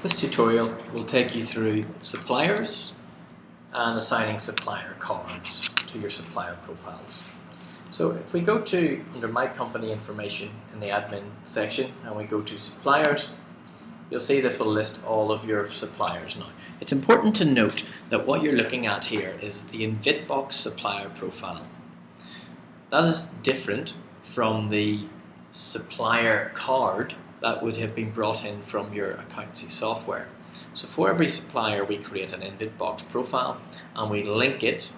This tutorial will take you through suppliers and assigning supplier cards to your supplier profiles. So if we go to under My Company Information in the admin section and we go to suppliers, you'll see this will list all of your suppliers now. It's important to note that what you're looking at here is the Invitbox supplier profile. That is different from the supplier card that would have been brought in from your accountancy software. So for every supplier we create an Invitbox profile and we link it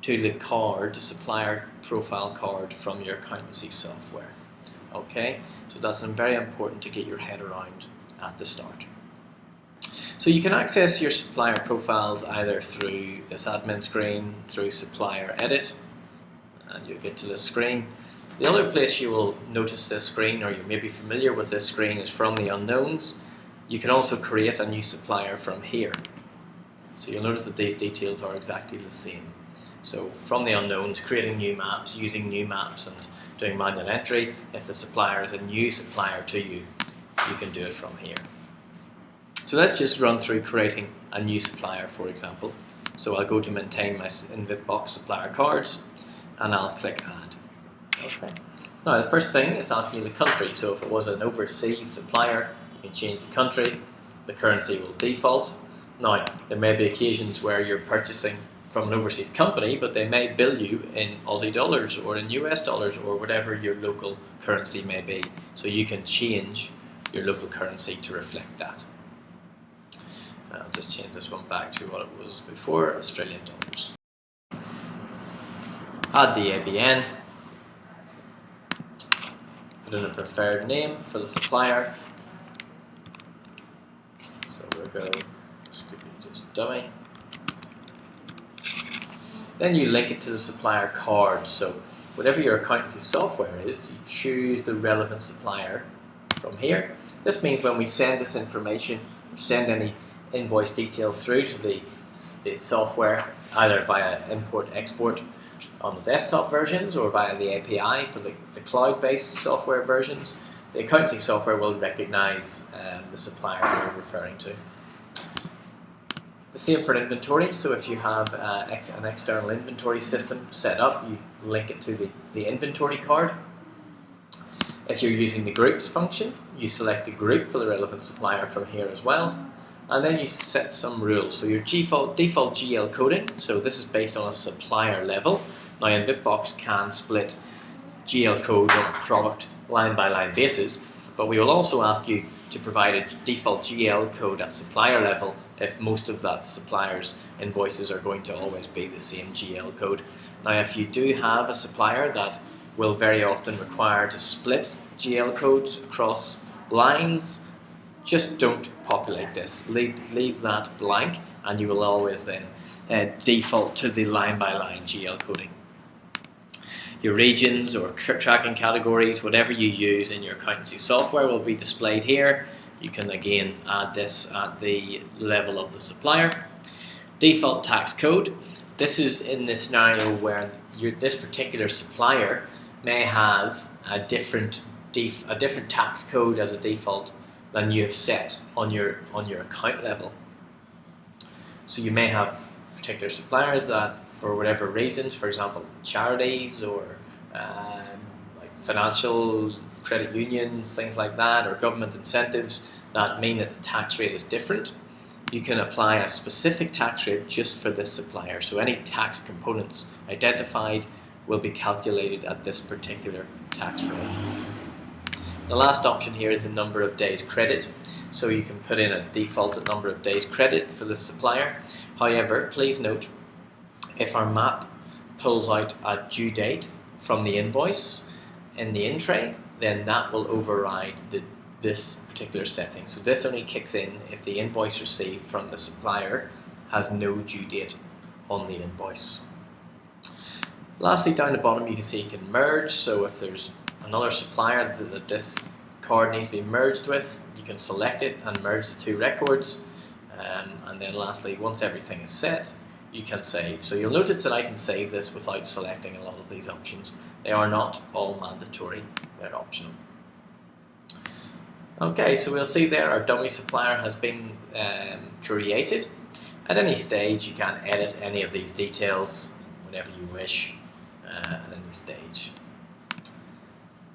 to the card, the supplier profile card from your accountancy software. Okay, so that's very important to get your head around at the start. So you can access your supplier profiles either through this admin screen, through supplier edit, and you'll get to this screen. The other place you will notice this screen, or you may be familiar with this screen, is from the unknowns. You can also create a new supplier from here. So you'll notice that these details are exactly the same. So from the unknowns, creating new maps, using new maps and doing manual entry. If the supplier is a new supplier to you, you can do it from here. So let's just run through creating a new supplier, for example. So I'll go to maintain my Invitbox supplier cards and I'll click add. Okay. Now the first thing is asking you the country. So if it was an overseas supplier, you can change the country. The currency will default. Now there may be occasions where you're purchasing from an overseas company, but they may bill you in Aussie dollars or in US dollars or whatever your local currency may be. So you can change your local currency to reflect that. I'll just change this one back to what it was before, Australian dollars. Add the ABN. Put in a preferred name for the supplier. So we'll go, just dummy. Then you link it to the supplier card. So whatever your accountancy software is, you choose the relevant supplier from here. This means when we send this information, send any invoice detail through to the software, either via import-export on the desktop versions or via the API for the cloud-based software versions, the accountancy software will recognize the supplier you're referring to. The same for inventory. So if you have an external inventory system set up, you link it to the inventory card. If you're using the groups function, you select the group for the relevant supplier from here as well. And then you set some rules. So your default GL coding, so this is based on a supplier level. Now Invitbox can split GL code on a product line by line basis, but we will also ask you to provide a default GL code at supplier level if most of that supplier's invoices are going to always be the same GL code. Now if you do have a supplier that will very often require to split GL codes across lines, just don't populate this. Leave that blank and you will always then default to the line by line GL coding. Your regions or tracking categories, whatever you use in your accountancy software, will be displayed here. You can again add this at the level of the supplier. Default tax code. This is in the scenario where this particular supplier may have a different tax code as a default than you have set on your account level. So you may have particular suppliers that, for whatever reasons, for example, charities or like financial credit unions, things like that, or government incentives that mean that the tax rate is different. You can apply a specific tax rate just for this supplier. So any tax components identified will be calculated at this particular tax rate. The last option here is the number of days credit. So you can put in a defaulted number of days credit for the supplier. However, please note, if our map pulls out a due date from the invoice in the in tray, then that will override this particular setting. So this only kicks in if the invoice received from the supplier has no due date on the invoice. Lastly, down the bottom you can see you can merge. So if there's another supplier that this card needs to be merged with, you can select it and merge the two records. And then lastly, once everything is set, you can save. So you'll notice that I can save this without selecting a lot of these options. They are not all mandatory, they're optional. Okay, so we'll see there our dummy supplier has been created. At any stage, you can edit any of these details whenever you wish at any stage.